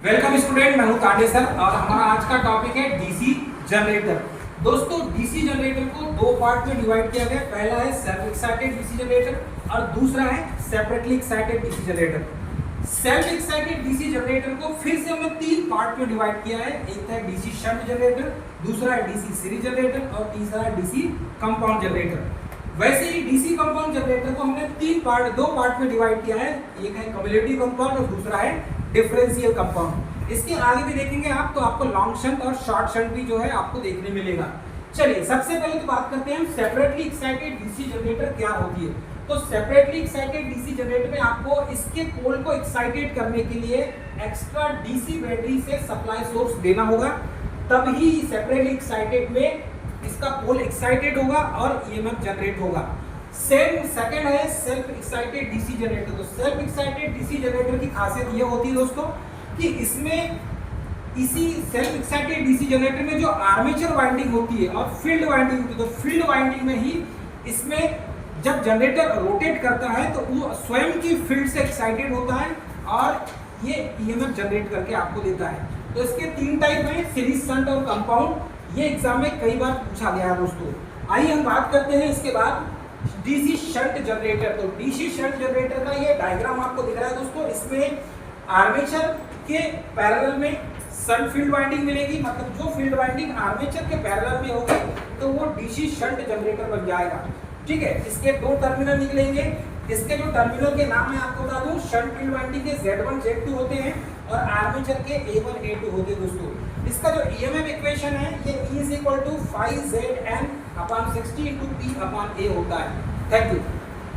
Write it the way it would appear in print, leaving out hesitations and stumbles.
Welcome student, मैं हूं Tande sir और हमारा आज का टॉपिक है डीसी जनरेटर। दोस्तों, डीसी जनरेटर को दो पार्ट में डिवाइड किया गया। पहला है सेल्फ एक्साइटेड डीसी जनरेटर और दूसरा है separately excited DC generator. Self excited DC generator को फिर से हमने तीन पार्ट में डिवाइड किया है। एक है डीसी शंट जनरेटर, दूसरा है डीसी सीरीज जनरेटर और तीसरा है डीसी कंपाउंड जनरेटर। वैसे ही डीसी कंपाउंड जनरेटर को हमने दो पार्ट में डिवाइड किया है। एक है कम्युलेटिव कंपाउंड और दूसरा है डिफरेंशियल कंपाउंड। इसके आगे भी देखेंगे आप तो आपको लॉन्ग शंट और शॉर्ट शंट भी जो है आपको देखने मिलेगा। चलिए, सबसे पहले तो बात करते हैं सेपरेटली एक्साइटेड डीसी जनरेटर क्या होती है। तो सेपरेटली एक्साइटेड डीसी जनरेटर में आपको इसके पोल को एक्साइटेड करने के लिए एक्स्ट्रा डीसी बैटरी से सप्लाई सोर्स देना होगा, तभी सेपरेटली एक्साइटेड में इसका पोल एक्साइटेड होगा और ईएमएफ जनरेट होगा। सेकंड है सेल्फ एक्साइटेड डीसी जनरेटर। तो सेल्फ एक्साइटेड डीसी जनरेटर की खासियत ये होती है दोस्तों कि इसमें इसी सेल्फ एक्साइटेड डीसी जनरेटर में जो आर्मेचर वाइंडिंग होती है और फील्ड वाइंडिंग होती है, तो फील्ड वाइंडिंग में ही इसमें जब जनरेटर रोटेट करता है तो वो स्वयं की फील्ड से एक्साइटेड होता है और ये ईएमएफ जनरेट करके आपको देता है। तो इसके तीन टाइप हैं, सीरीज शंट और कंपाउंड। ये एग्जाम में कई बार पूछा गया है दोस्तों। आइए हम बात करते हैं इसके बाद डीसी शंट जनरेटर। तो डीसी शंट जनरेटर का ये डायग्राम आपको दिख रहा है दोस्तों। इसमें आर्मेचर के पैरेलल में शंट फील्ड वाइंडिंग मिलेगी, मतलब जो फील्ड वाइंडिंग आर्मेचर के पैरेलल में होगी तो वो डीसी शंट जनरेटर बन जाएगा। ठीक है, इसके दो टर्मिनल निकलेंगे। इसके जो टर्मिनल के नाम मैं आपको बता दूं, शंट फील्ड वाइंडिंग के Z1 Z2 होते हैं और आर्मेचर के A1 A2 होते हैं दोस्तों। इसका जो ईएमएफ इक्वेशन है ये E = 5ZN/60 × P/A होता है। Thank you.